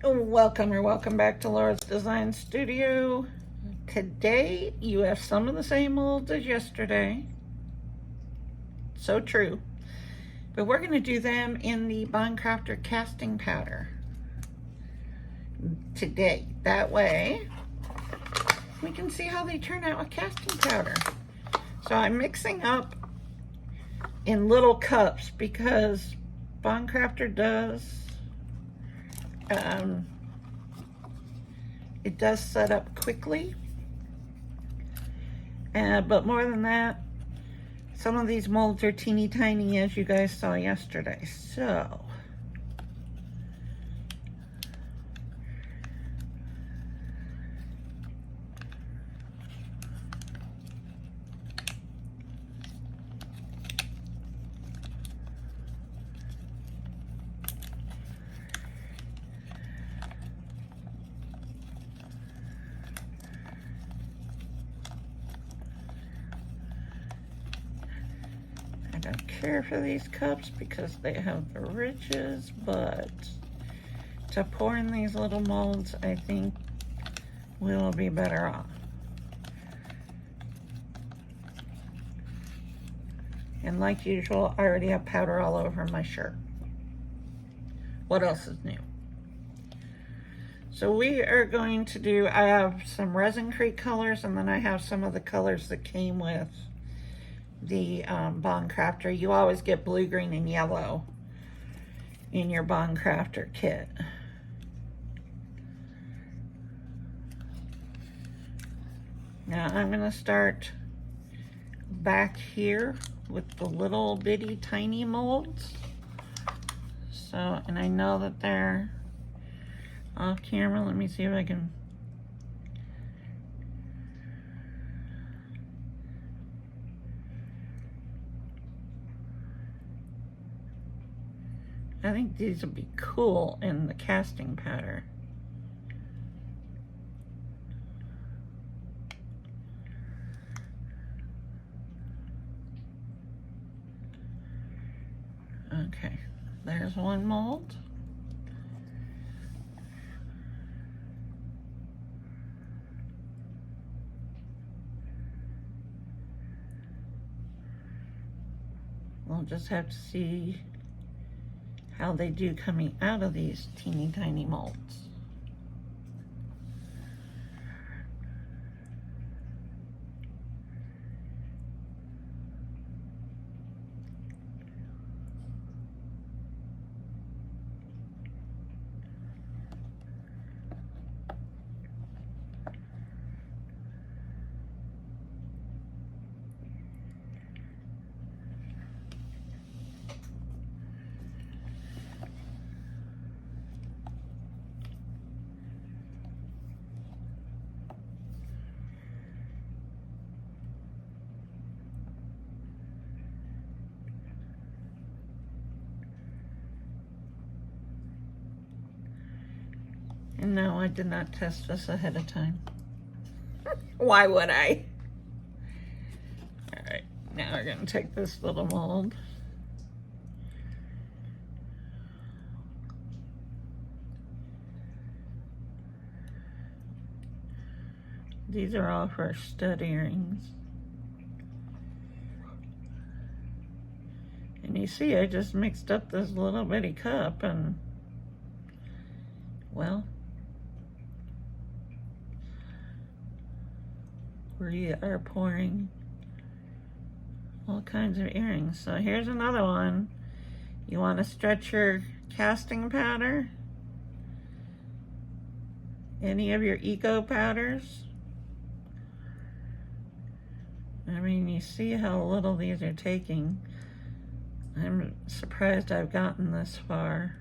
Welcome back to Laura's Design Studio. Today you have some of the same molds as yesterday. So true. But we're going to do them in the Craftor casting powder today. That way we can see how they turn out with casting powder. So I'm mixing up in little cups because Craftor does it does set up quickly, but more than that, some of these molds are teeny tiny, as you guys saw yesterday. So I don't care for these cups because they have the ridges, but to pour in these little molds, I think we'll be better off. And like usual, I already have powder all over my shirt. What else is new? So we are going to do, I have some Resin Crate colors, and then I have some of the colors that came with the Craftor. You always get blue, green, and yellow in your Craftor kit. Now I'm going to start back here with the little bitty tiny molds. So, and I know that they're off camera. Let me see if I can. I think these would be cool in the casting powder. Okay, there's one mold. We'll just have to see how they do coming out of these teeny tiny molds. And no, I did not test this ahead of time. Why would I? All right, now we're gonna take this little mold. These are all for stud earrings. And you see, I just mixed up this little bitty cup and, well, we are pouring all kinds of earrings. So here's another one. You want to stretch your casting powder, any of your eco powders. I mean, you see how little these are taking. I'm surprised I've gotten this far.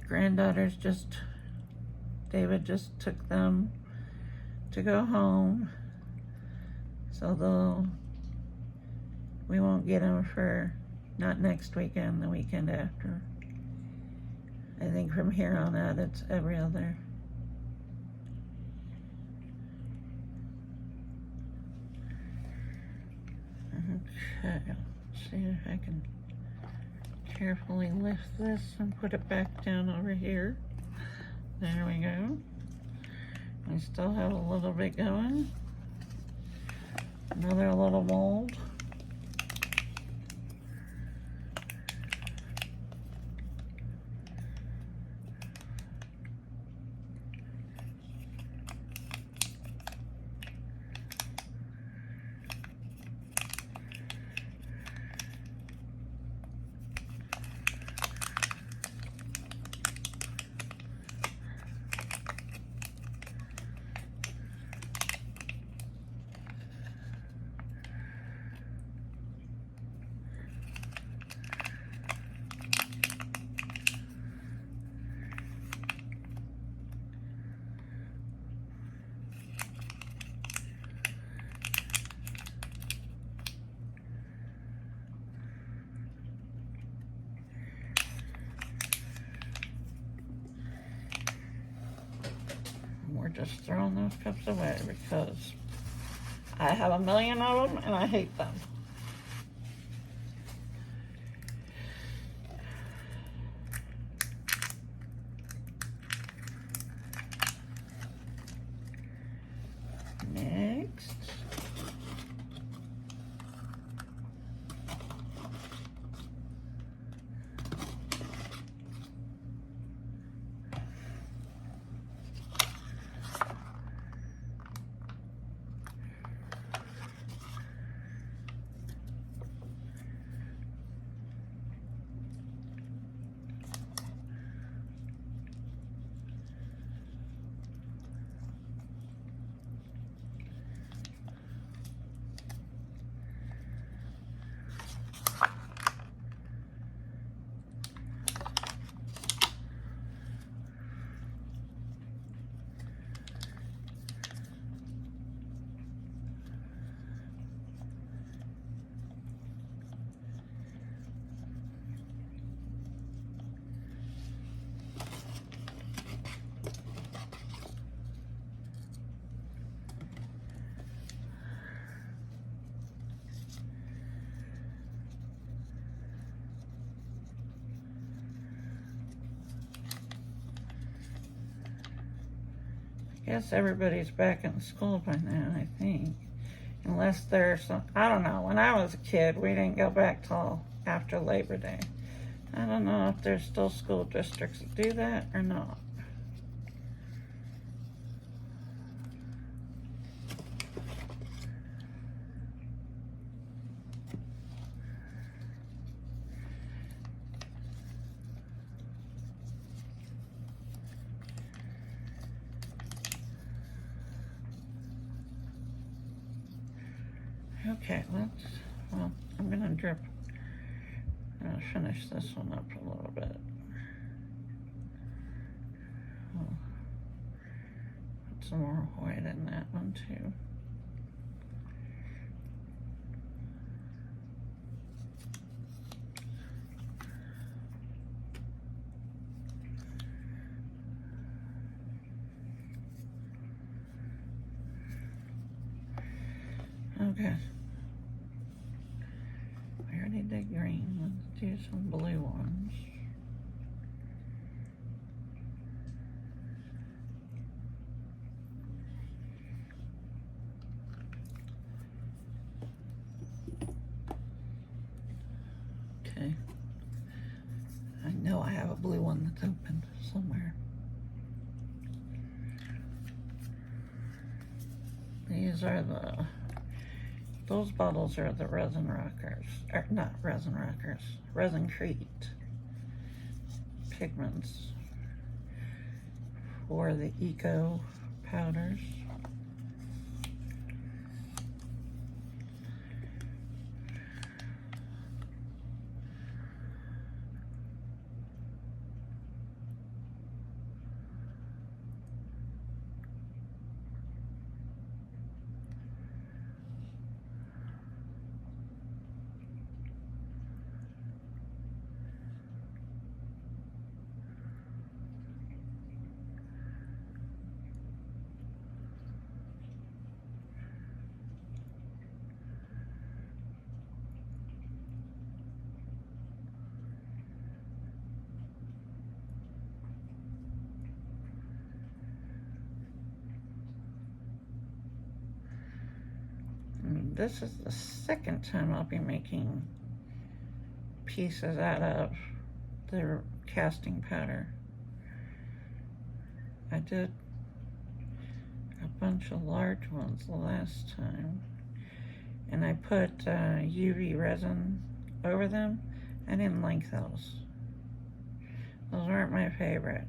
granddaughters David just took them to go home, so we won't get them for not next weekend, the weekend after. I think from here on out it's every other. Okay, let's see if I can carefully lift this and put it back down over here. There we go. I still have a little bit going. Another little mold. We're just throwing those cups away because I have a million of them and I hate them. Next. Guess everybody's back in school by now, I think. Unless there's some, I don't know. When I was a kid, we didn't go back till after Labor Day. I don't know if there's still school districts that do that or not. Okay, well, I'm gonna finish this one up a little bit. Put some more white in that one too. Okay. We already did green. Let's do some blue ones. Okay. I know I have a blue one that's open somewhere. These are those bottles are the resin rockers, or not resin rockers, Resincrete pigments for the eco powders. this is the second time I'll be making pieces out of the casting powder. I did a bunch of large ones the last time, and I put UV resin over them. I didn't like those. Those aren't my favorite.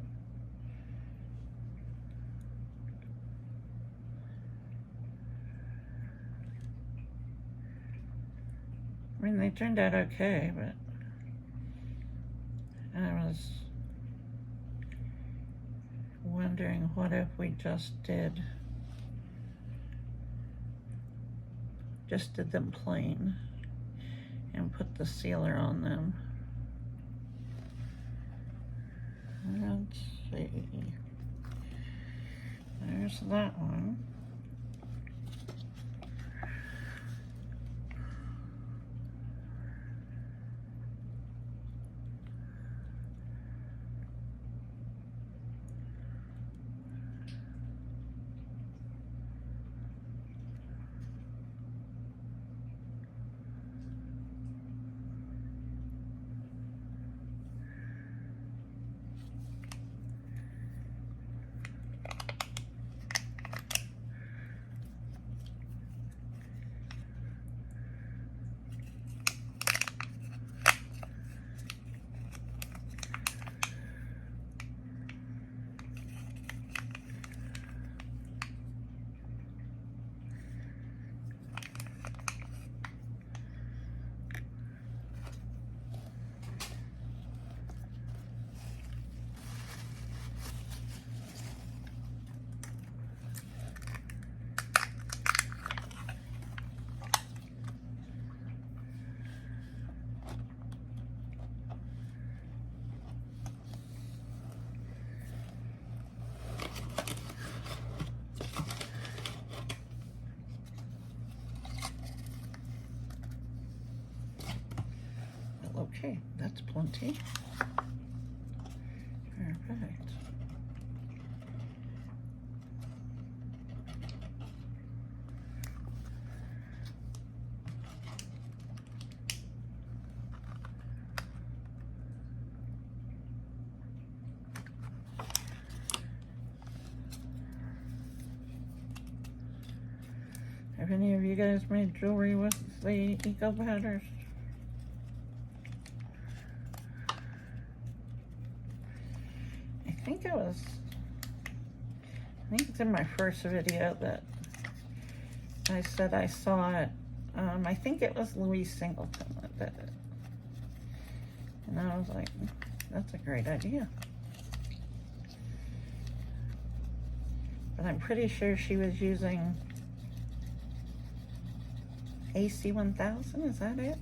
I mean, they turned out okay, but I was wondering what if we just did them plain and put the sealer on them. Let's see. There's that one. Okay, that's plenty. Perfect. Have any of you guys made jewelry with the eco powders? I think it's in my first video that I said I saw it. I think it was Louise Singleton that did it. And I was like, that's a great idea. But I'm pretty sure she was using AC1000, is that it?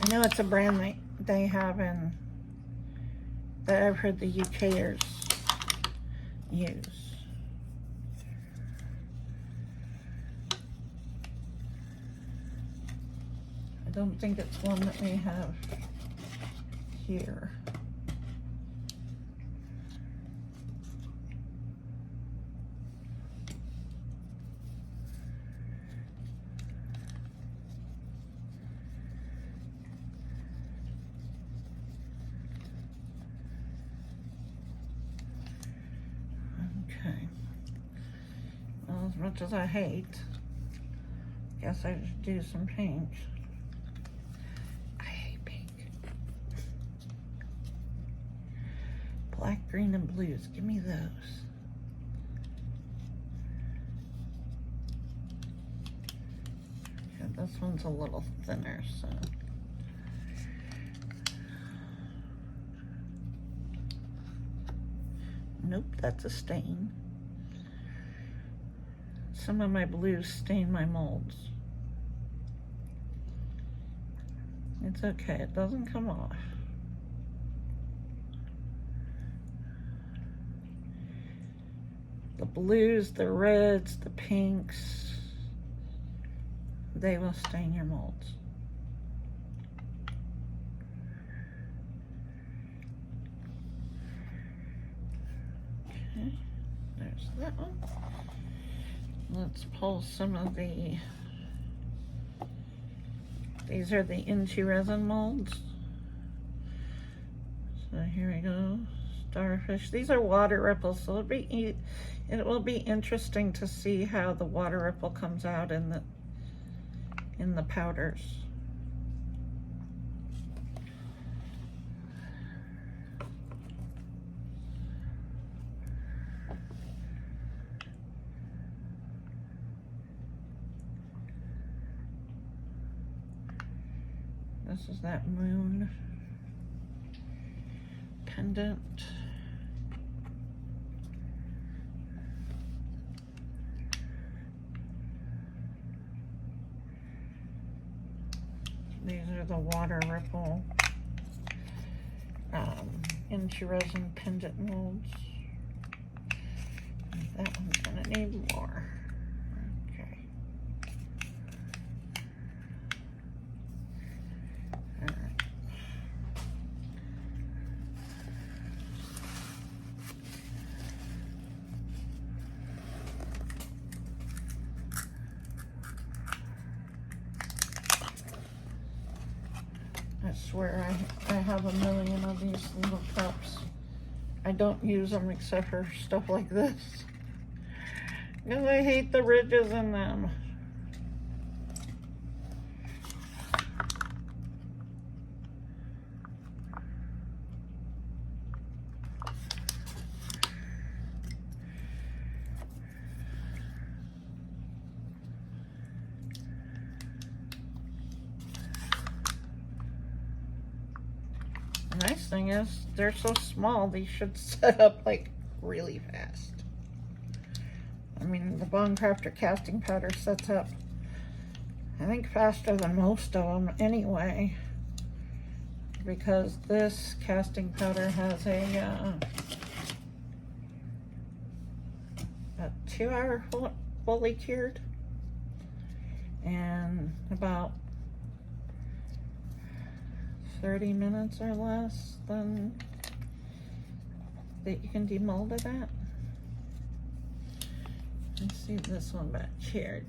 I know it's a brand they have in that I've heard the UKers use. I don't think it's one that we have here. Well, as much as I hate, guess I should do some paint. I hate pink. Black, green, and blues. Give me those. Yeah, this one's a little thinner, so. Nope, that's a stain. Some of my blues stain my molds. It's okay, it doesn't come off. The blues, the reds, the pinks, they will stain your molds. Okay, there's that one. Let's pull some of the, these are the INTORESIN molds. So here we go, starfish. These are water ripples, so it will be interesting to see how the water ripple comes out in the powders. This is that moon pendant. These are the water ripple INTORESIN pendant molds. That one's gonna need more. Okay. All right. I swear I have a million of these little cups. I don't use them except for stuff like this, because I hate the ridges in them. The nice thing is they're so small, these should set up like really fast. I mean, the Bone Crafter casting powder sets up, I think, faster than most of them anyway, because this casting powder has a 2-hour fully cured and about 30 minutes or less than that you can demold it at. Let's see this one back here.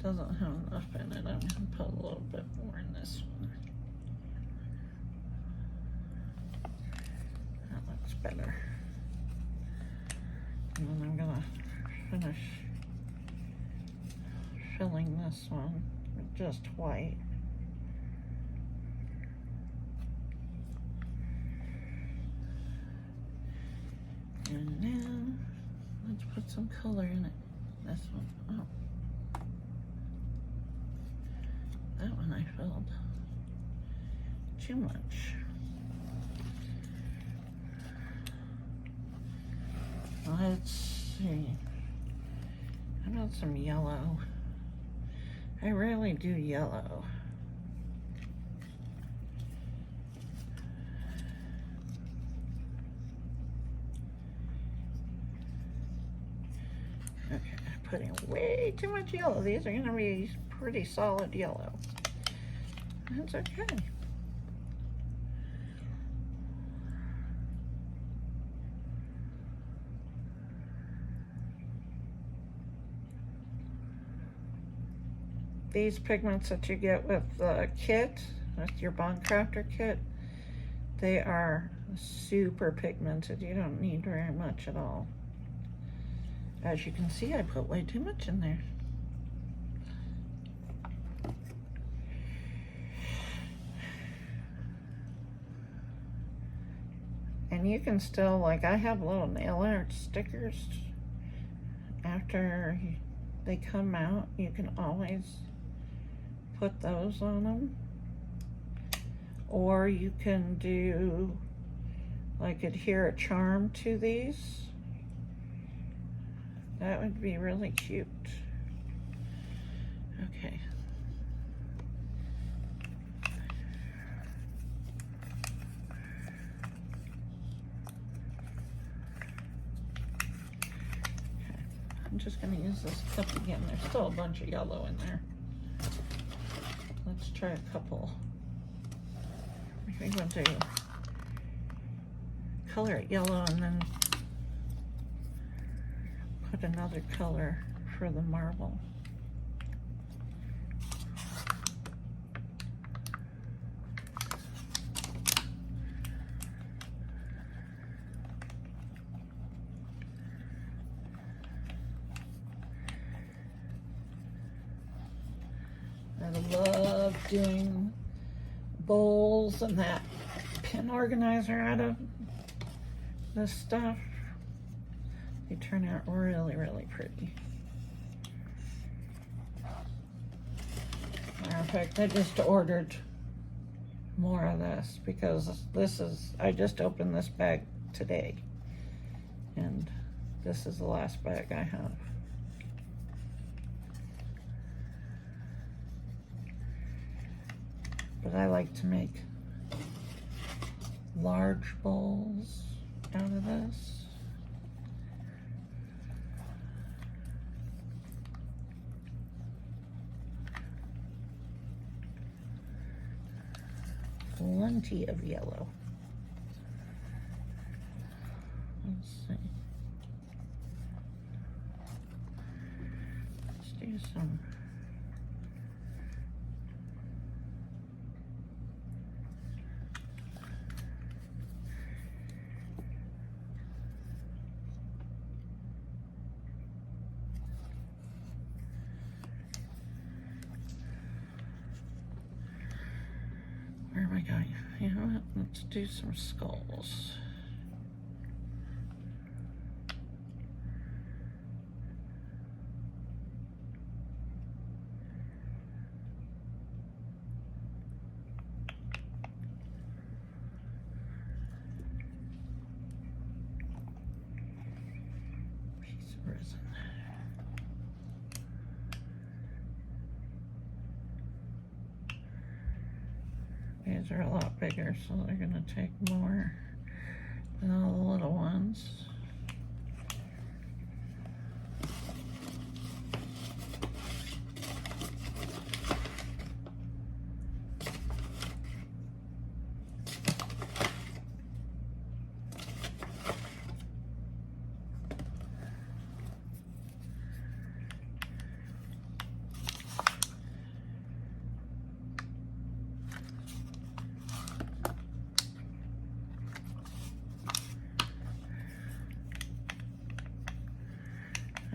Doesn't have enough in it. I'm gonna put a little bit more in this one. That looks better. And then I'm gonna finish filling this one with just white. And now let's put some color in it. This one. Oh. That one I filled too much. Let's see. How about some yellow? I rarely do yellow. Okay, I'm putting way too much yellow. These are gonna be pretty solid yellow. That's okay. These pigments that you get with the kit, with your Bone Crafter kit, they are super pigmented. You don't need very much at all. As you can see, I put way too much in there. And you can still, like, I have little nail art stickers. After they come out, you can always put those on them. Or you can do, like, adhere a charm to these. That would be really cute. Okay. I'm just going to use this cup again. There's still a bunch of yellow in there. Let's try a couple. We're going to color it yellow and then put another color for the marble. I love doing bowls and that pin organizer out of this stuff. They turn out really, really pretty. Matter of fact, I just ordered more of this because I just opened this bag today, and this is the last bag I have. But I like to make large bowls out of this. Plenty of yellow. Let's see. Let's do some. Where am I going? You know what? Let's do some skulls. Piece of resin. These are a lot bigger, so they're gonna take more than all the little ones.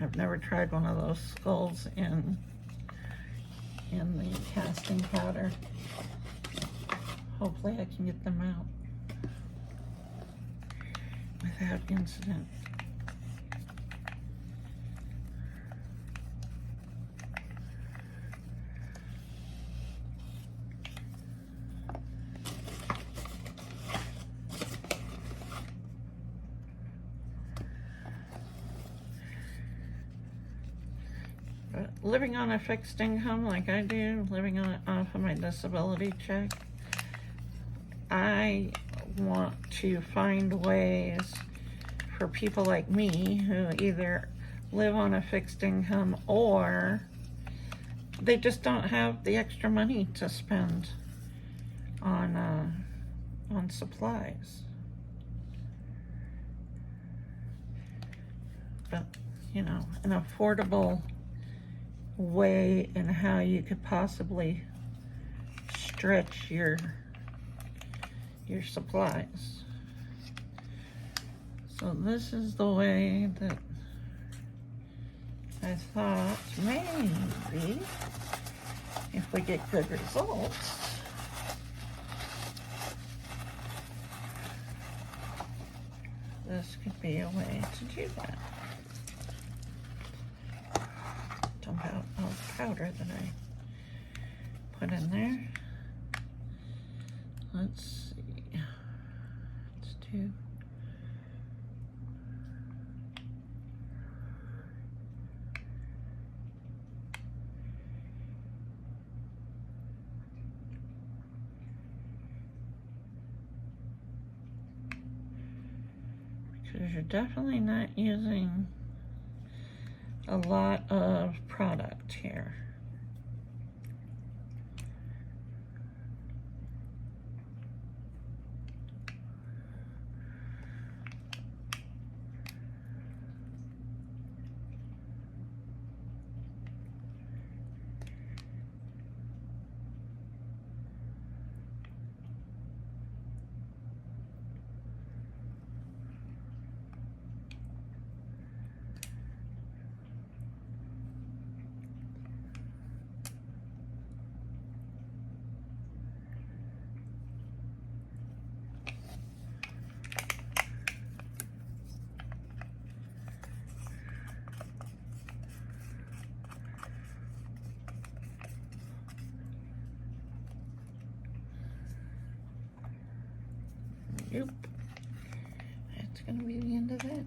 I've never tried one of those skulls in the casting powder. Hopefully I can get them out without incident. Living on a fixed income like I do, living off of my disability check, I want to find ways for people like me who either live on a fixed income or they just don't have the extra money to spend on supplies. But, you know, an affordable way in how you could possibly stretch your supplies. So this is the way that I thought maybe if we get good results, this could be a way to do that. Dump out all the powder that I put in there. Let's see. Let's do. Because you're definitely not using a lot of product here. Nope. That's gonna be the end of that.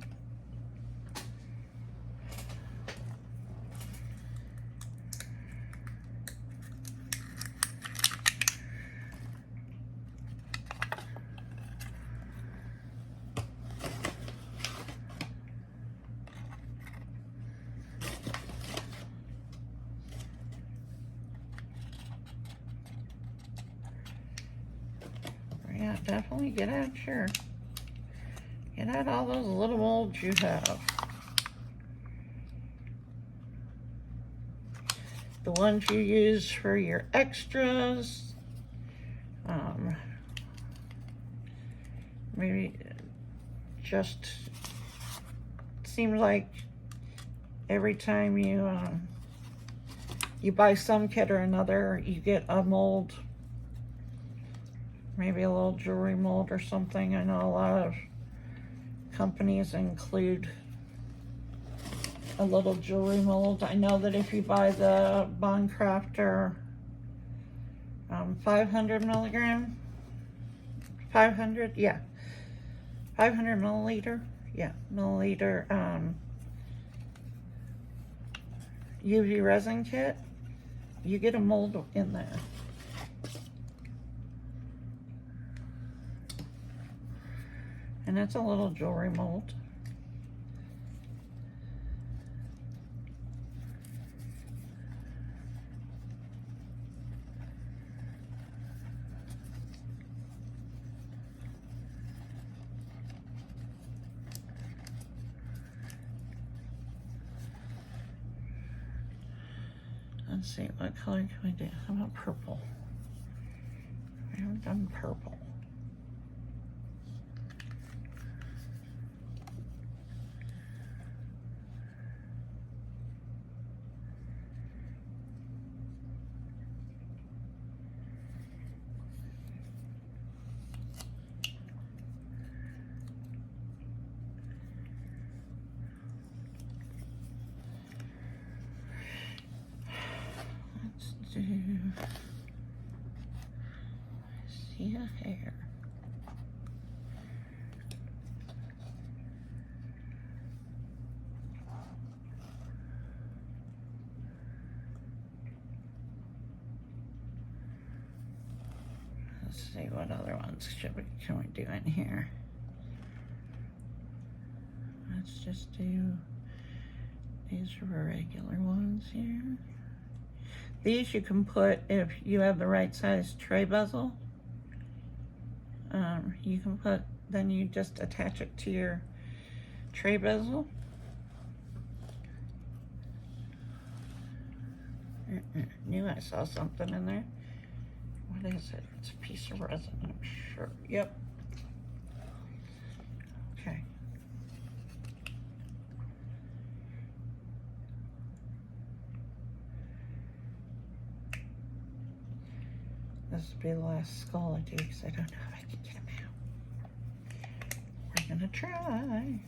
Yeah, definitely get out get out all those little molds you have. The ones you use for your extras. Maybe just seems like every time you buy some kit or another, you get a mold. Maybe a little jewelry mold or something. I know a lot of companies include a little jewelry mold. I know that if you buy the Bond Crafter 500 milligram, 500, yeah, 500 milliliter, yeah, milliliter UV resin kit, you get a mold in there. And it's a little jewelry mold. Let's see, what color can we do? How about purple? I haven't done purple. See a hair. Let's see what other ones can we do in here. Let's just do these regular ones here. These you can put, if you have the right size tray bezel, you can put, then you just attach it to your tray bezel. Knew I saw something in there. What is it? It's a piece of resin, I'm sure. Yep. Okay. This will be the last skull I do because I don't know if I can get him out. We're gonna try.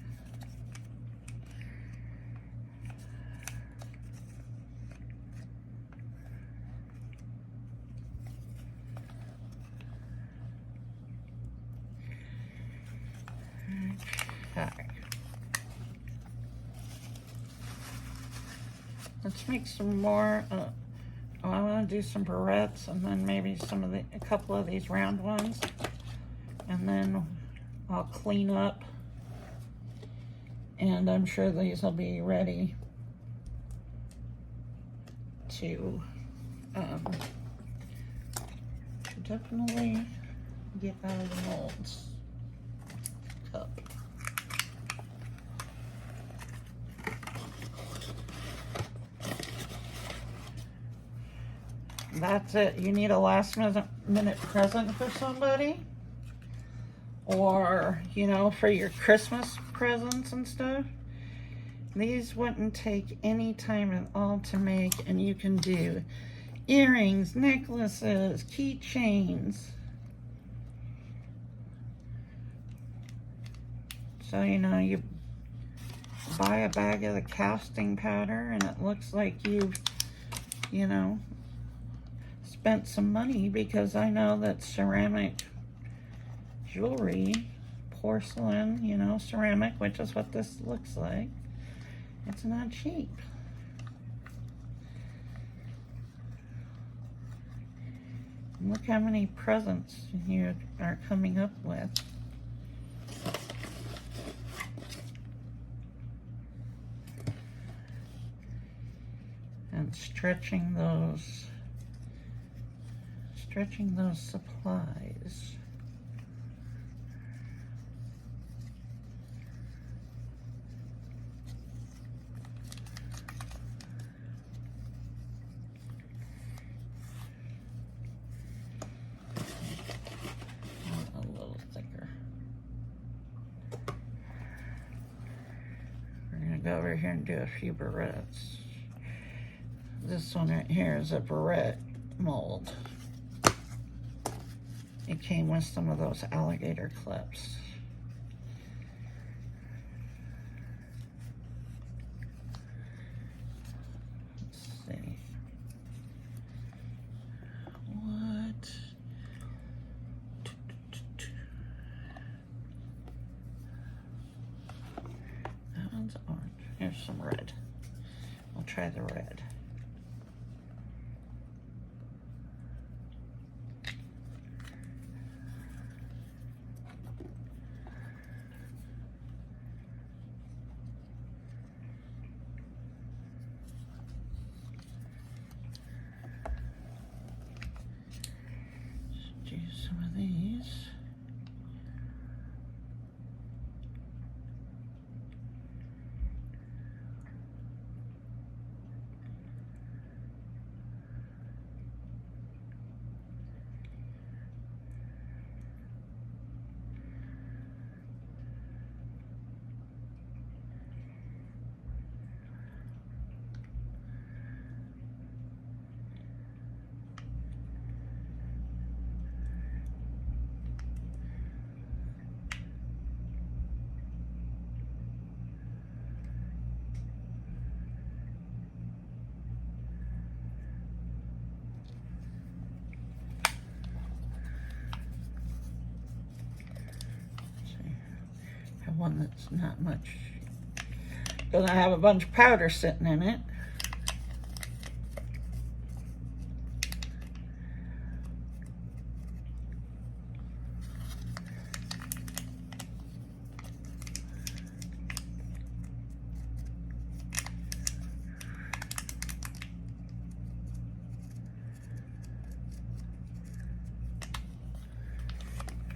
Okay. Let's make some more. I want to do some barrettes and then maybe a couple of these round ones, and then I'll clean up, and I'm sure these will be ready to definitely get out of the molds cup. That's it. You need a last minute present for somebody, or for your Christmas presents and stuff. These wouldn't take any time at all to make, and you can do earrings, necklaces, keychains. So you buy a bag of the casting powder and it looks like you've spent some money, because I know that ceramic jewelry, porcelain, you know, ceramic, which is what this looks like. It's not cheap. Look how many presents you are coming up with. And stretching those supplies. A little thicker. We're gonna go over here and do a few barrettes. This one right here is a barrette mold. It came with some of those alligator clips. Let's see. What? That one's orange. Here's some red. We'll try the red. Do some of these. One that's not much, doesn't have a bunch of powder sitting in it.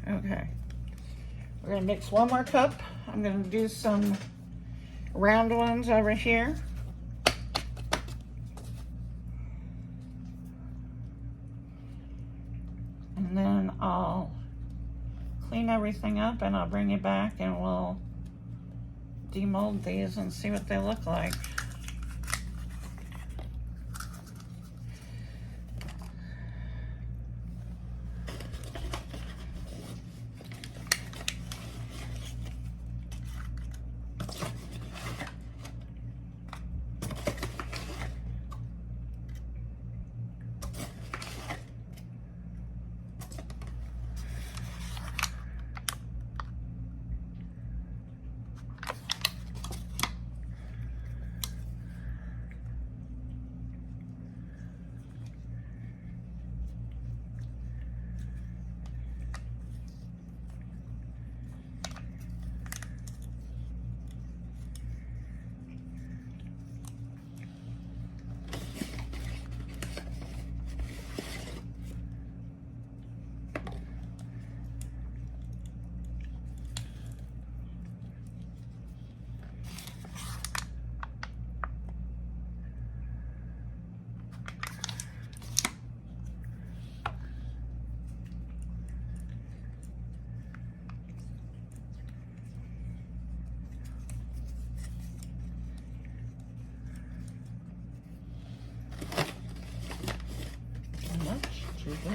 Okay. We're gonna mix one more cup. I'm gonna do some round ones over here. And then I'll clean everything up and I'll bring you back and we'll demold these and see what they look like.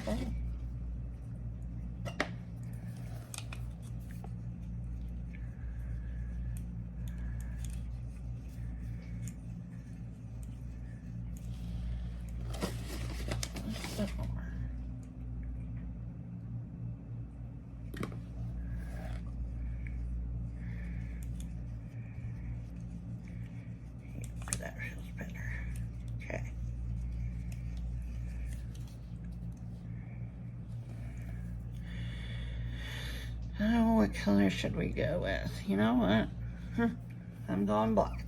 Okay. color should we go with? You know what? I'm going black.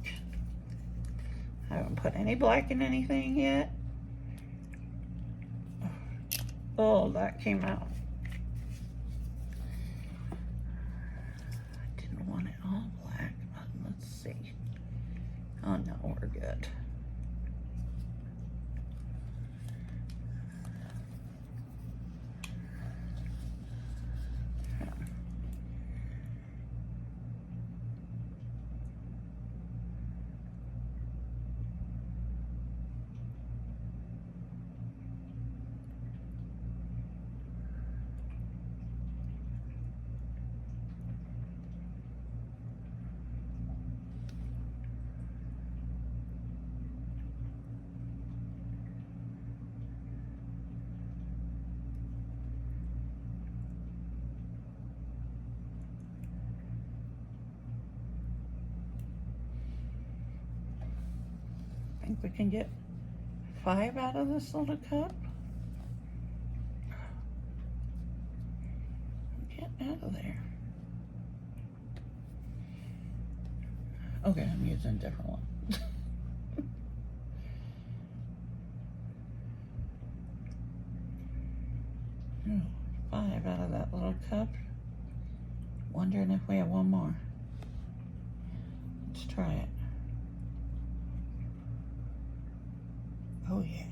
I haven't put any black in anything yet. Oh, that came out. I didn't want it all black, but let's see. Oh no, we're good. I think we can get 5 out of this little cup. Get out of there. Okay, I'm using a different one. Oh, 5 out of that little cup. Wondering if we have one more. Let's try it. Oh yeah.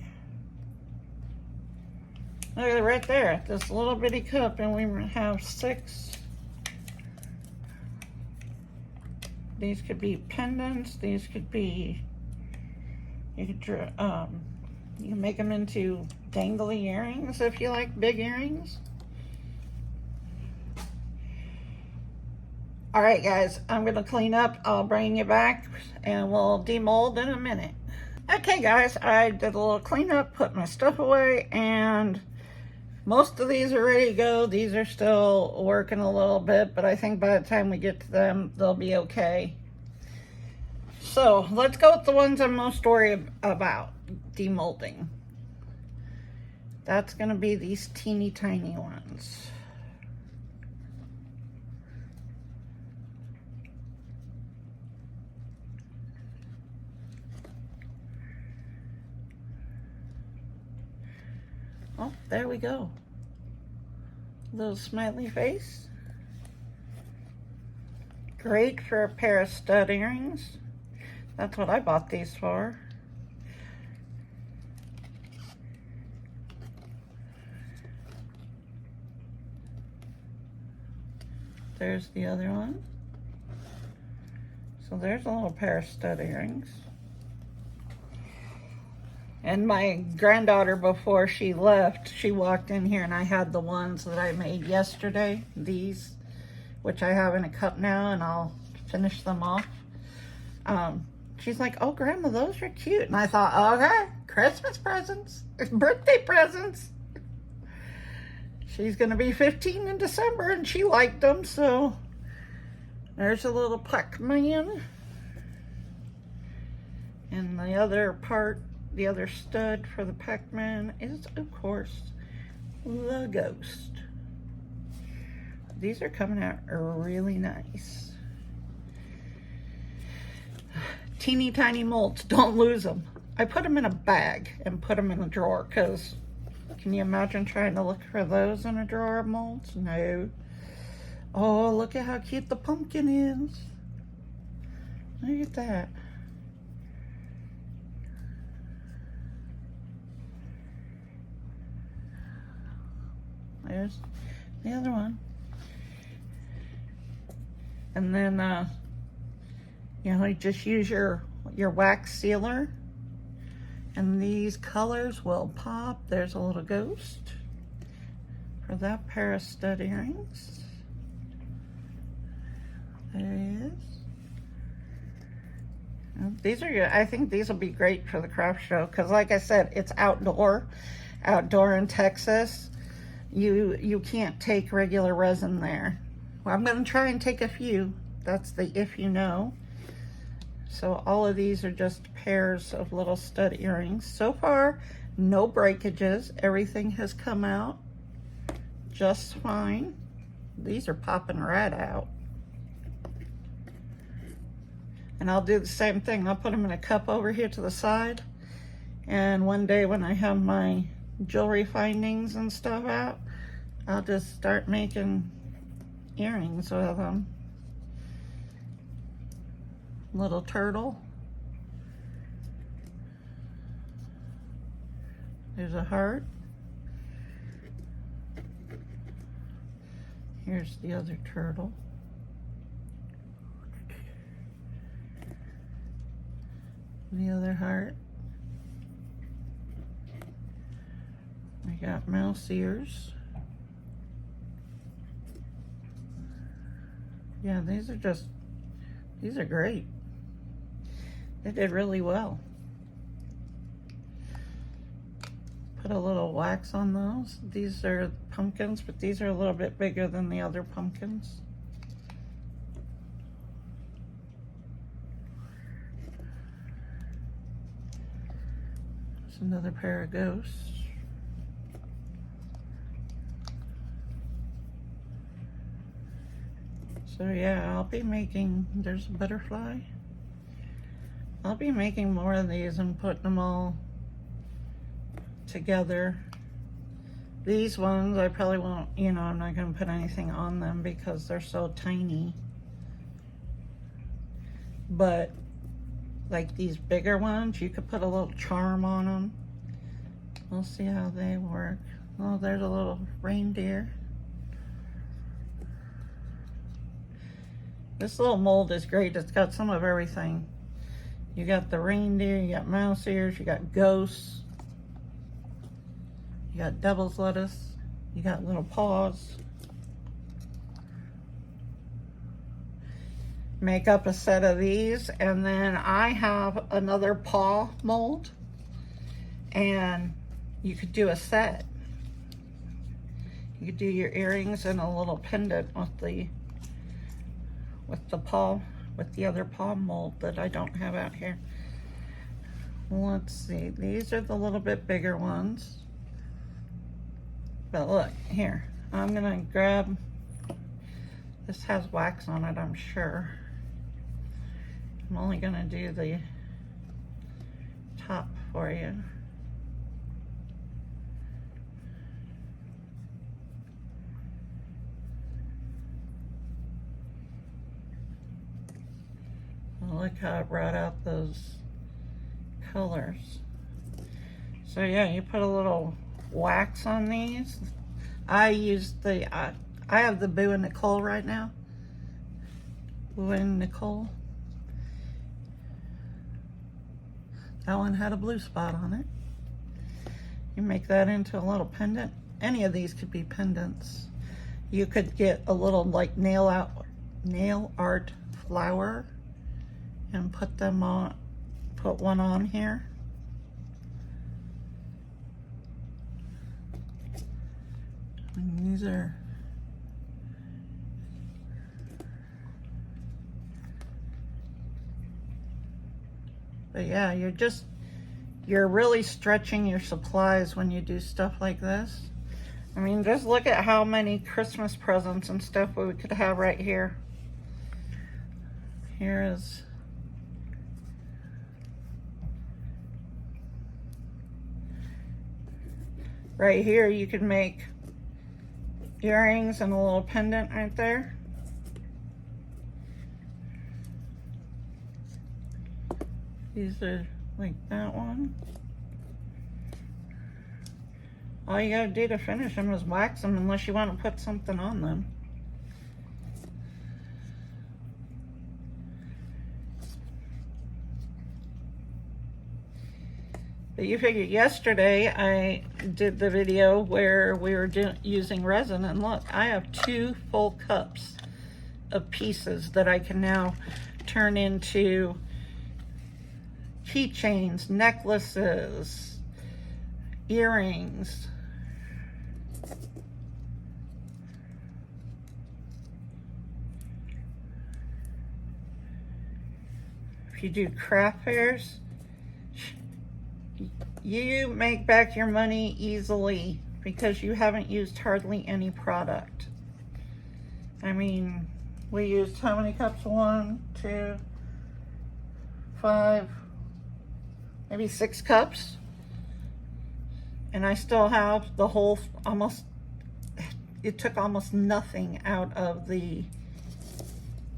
Look at it right there, this little bitty cup, and we have 6. These could be pendants, these could be, you can make them into dangly earrings if you like big earrings. All right guys, I'm gonna clean up, I'll bring you back and we'll demold in a minute. Okay guys, I did a little cleanup, put my stuff away, and most of these are ready to go. These are still working a little bit, but I think by the time we get to them, they'll be okay. So let's go with the ones I'm most worried about demolding. That's gonna be these teeny tiny ones. Oh, there we go. Little smiley face. Great for a pair of stud earrings. That's what I bought these for. There's the other one. So there's a little pair of stud earrings. And my granddaughter, before she left, she walked in here and I had the ones that I made yesterday, these, which I have in a cup now, and I'll finish them off. She's like, oh, Grandma, those are cute. And I thought, okay, Christmas presents, birthday presents. She's gonna be 15 in December and she liked them, so there's a little Pac-Man. And the other part, the other stud for the Pac-Man is, of course, the ghost. These are coming out really nice. Teeny tiny molds, don't lose them. I put them in a bag and put them in a drawer, because can you imagine trying to look for those in a drawer of molds? No. Oh, look at how cute the pumpkin is. Look at that. There's the other one. And then, you know, you just use your wax sealer, and these colors will pop. There's a little ghost for that pair of stud earrings. There he is. And these are, I think these will be great for the craft show, because like I said, it's outdoor in Texas. You can't take regular resin there. Well, I'm going to try and take a few. That's the if you know. So all of these are just pairs of little stud earrings. So far, no breakages. Everything has come out just fine. these are popping right out. And I'll do the same thing. I'll put them in a cup over here to the side. And one day when I have my jewelry findings and stuff out, I'll just start making earrings with them. Little turtle. There's a heart. Here's the other turtle. The other heart. I got mouse ears. Yeah, these are great. They did really well. Put a little wax on those. These are pumpkins, but these are a little bit bigger than the other pumpkins. There's another pair of ghosts. So yeah, I'll be making, there's a butterfly. I'll be making more of these and putting them all together. These ones I probably won't, you know, I'm not going to put anything on them because they're so tiny. But like these bigger ones, you could put a little charm on them. We'll see how they work. Oh, there's a little reindeer. This little mold is great. It's got some of everything. You got the reindeer, you got mouse ears, you got ghosts, you got devil's lettuce, you got little paws. Make up a set of these, and then I have another paw mold, and you could do a set. You could do your earrings and a little pendant with the other paw mold that I don't have out here. Let's see, these are the little bit bigger ones. But look, here, I'm gonna grab, this has wax on it, I'm sure. I'm only gonna do the top for you. Look how it brought out those colors. So yeah, you put a little wax on these. I use the, I have the Boo and Nicole right now. Boo and Nicole. That one had a blue spot on it. You make that into a little pendant. Any of these could be pendants. You could get a little like nail art flower and put them on, put one on here. And these are, but yeah, you're really stretching your supplies when you do stuff like this. I mean, just look at how many Christmas presents and stuff we could have right here. Here is, right here you could make earrings and a little pendant right there. These are like that one. All you gotta do to finish them is wax them, unless you want to put something on them. But you figure yesterday I did the video where we were using resin, and look, I have 2 full cups of pieces that I can now turn into keychains, necklaces, earrings. If you do craft fairs, you make back your money easily because you haven't used hardly any product. I mean, we used how many cups? 1, 2, 5, maybe 6 cups. And I still have the whole, almost, it took almost nothing out of the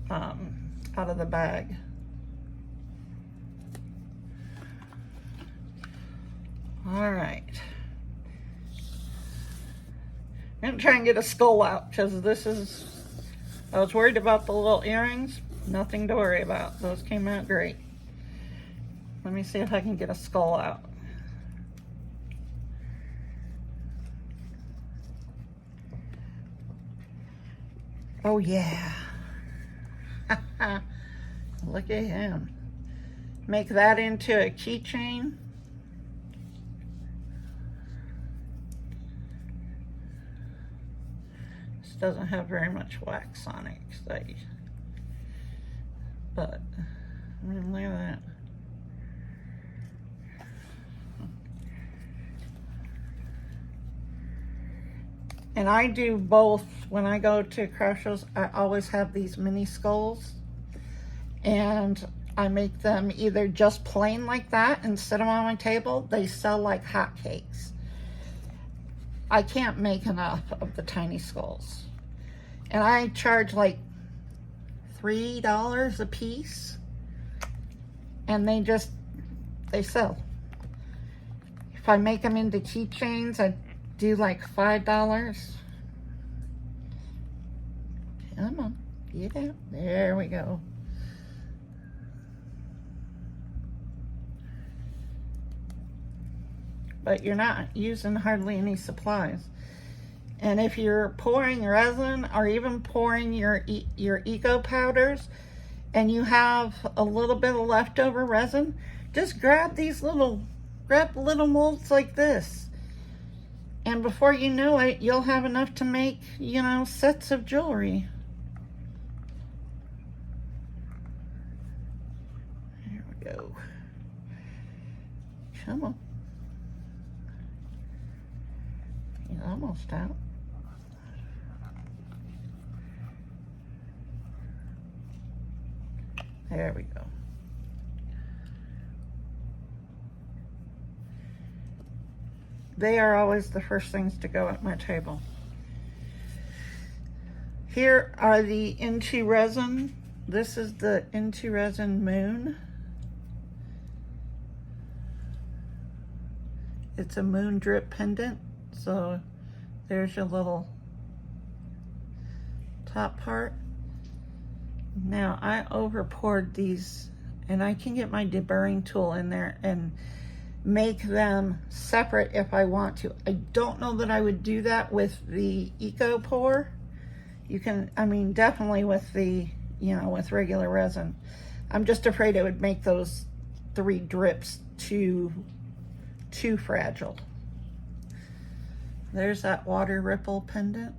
bag. All right. I'm gonna try and get a skull out because this is, I was worried about the little earrings. Nothing to worry about. Those came out great. Let me see if I can get a skull out. Oh yeah. Look at him. Make that into a keychain. This doesn't have very much wax on it, but I mean, look at that. And I do both. When I go to craft shows, I always have these mini skulls, and I make them either just plain like that and set them on my table. They sell like hotcakes. I can't make enough of the tiny skulls, and I charge like $3 a piece, and they sell. If I make them into keychains, I do like $5. Come on, get out. There we go. But you're not using hardly any supplies. And if you're pouring resin or even pouring your eco powders and you have a little bit of leftover resin, just grab little molds like this. And before you know it, you'll have enough to make, you know, sets of jewelry. There we go. Come on. He's almost out. There we go. They are always the first things to go at my table. Here are the INTORESIN. This is the INTORESIN Moon. It's a moon drip pendant. So there's your little top part. Now I over poured these, and I can get my deburring tool in there and make them separate if I want to. I don't know that I would do that with the Eco Pour. You can, I mean, definitely with the, you know, with regular resin. I'm just afraid it would make those 3 drips too fragile. There's that water ripple pendant.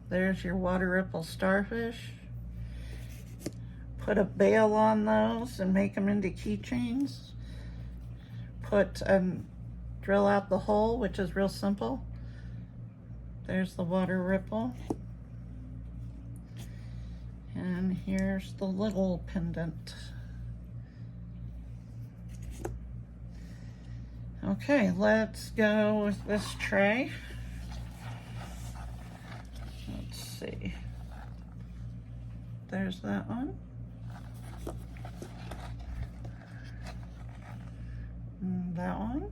There's your water ripple starfish. Put a bail on those and make them into keychains. Drill out the hole, which is real simple. There's the water ripple. And here's the little pendant. Okay, let's go with this tray. Let's see. There's that one. And that one.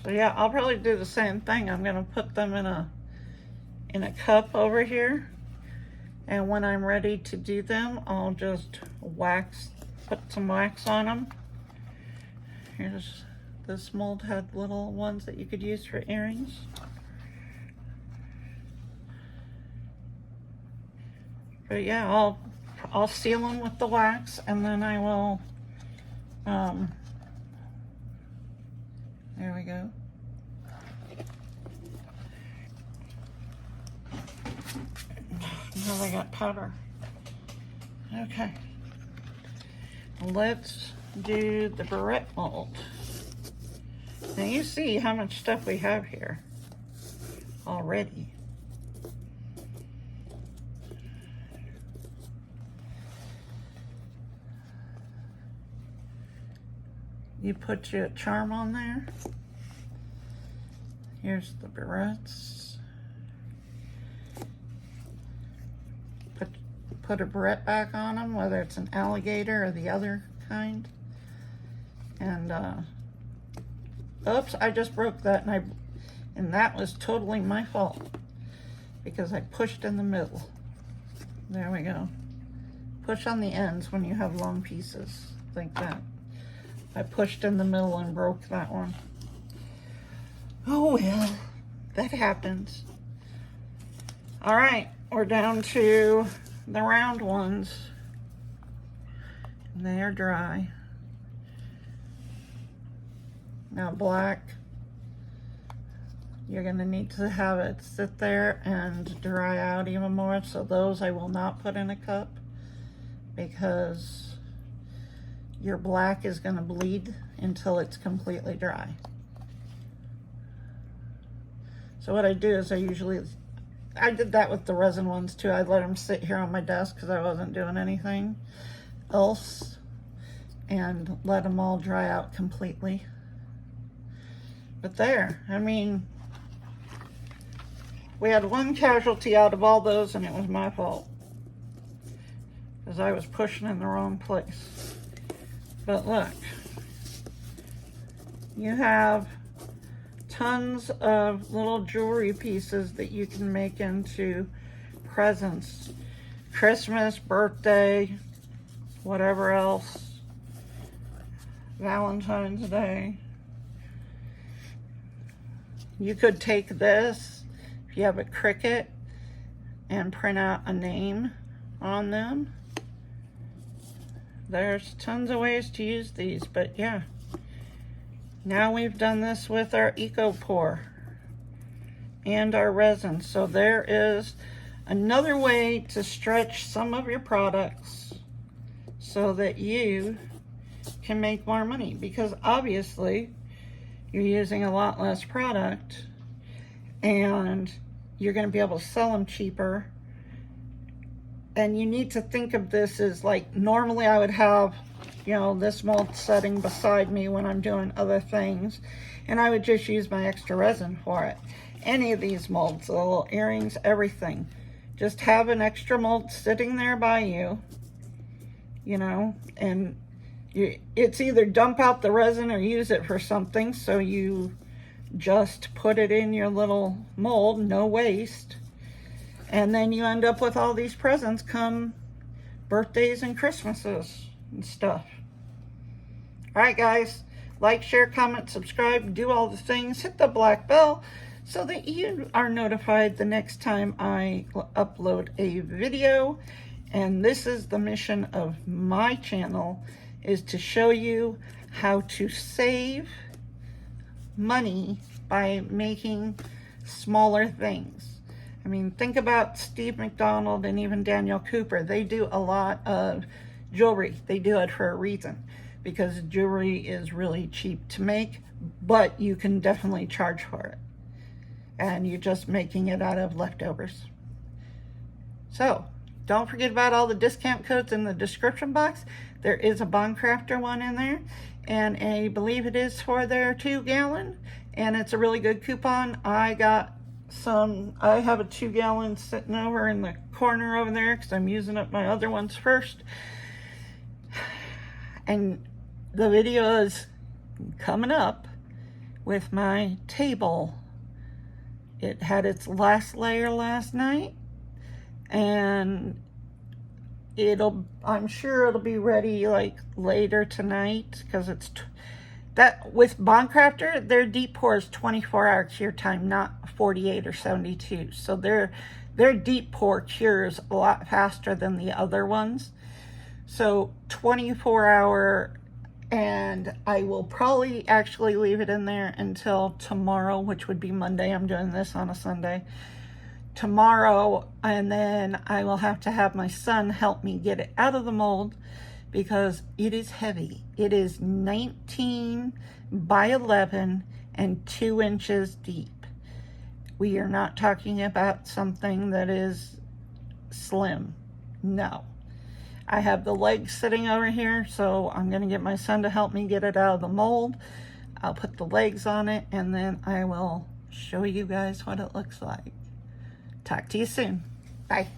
So yeah, I'll probably do the same thing. I'm gonna put them in a cup over here, and when I'm ready to do them, I'll just put some wax on them. Here's this mold had little ones that you could use for earrings. But yeah, I'll seal them with the wax, and then I will, there we go. Now I got powder. Okay. Let's do the barrette mold. Now you see how much stuff we have here already. You put your charm on there. Here's the barrettes. Put a barrette back on them, whether it's an alligator or the other kind. And oops, I just broke that, and that was totally my fault because I pushed in the middle. There we go. Push on the ends when you have long pieces like that. I pushed in the middle and broke that one. Oh well, that happens. All right, we're down to the round ones. And they are dry. Now black, you're gonna need to have it sit there and dry out even more. So those I will not put in a cup because your black is gonna bleed until it's completely dry. So what I do is I did that with the resin ones too. I let them sit here on my desk because I wasn't doing anything else and let them all dry out completely. But there, I mean, we had one casualty out of all those, and it was my fault because I was pushing in the wrong place. But look, you have tons of little jewelry pieces that you can make into presents. Christmas, birthday, whatever else. Valentine's Day. You could take this, if you have a Cricut, and print out a name on them. There's tons of ways to use these, but yeah. Now we've done this with our Eco Pour and our resin. So there is another way to stretch some of your products so that you can make more money, because obviously you're using a lot less product and you're going to be able to sell them cheaper. And you need to think of this as like, normally I would have, you know, this mold setting beside me when I'm doing other things, and I would just use my extra resin for it. Any of these molds, the little earrings, everything, just have an extra mold sitting there by you, you know, and it's either dump out the resin or use it for something. So you just put it in your little mold, no waste, and then you end up with all these presents come birthdays and Christmases and stuff. All right, guys, like, share, comment, subscribe, do all the things, hit the black bell so that you are notified the next time I upload a video. And this is the mission of my channel, is to show you how to save money by making smaller things. I mean, think about Steve McDonald and even Daniel Cooper. They do a lot of jewelry. They do it for a reason, because jewelry is really cheap to make, but you can definitely charge for it. And you're just making it out of leftovers. So don't forget about all the discount codes in the description box. There is a Bond Crafter one in there, and I believe it is for their 2-gallon, and it's a really good coupon. I have a 2-gallon sitting over in the corner over there because I'm using up my other ones first. And the video is coming up with my table. It had its last layer last night, and I'm sure it'll be ready like later tonight, because it's that with Bond Crafter, their deep pour is 24 hour cure time, not 48 or 72. So Their deep pour cures a lot faster than the other ones. So 24-hour, and I will probably actually leave it in there until tomorrow, which would be Monday. I'm doing this on a Sunday. Tomorrow, and then I will have to have my son help me get it out of the mold because it is heavy. It is 19 by 11 and 2 inches deep. We are not talking about something that is slim. No. I have the legs sitting over here, so I'm going to get my son to help me get it out of the mold. I'll put the legs on it, and then I will show you guys what it looks like. Talk to you soon. Bye.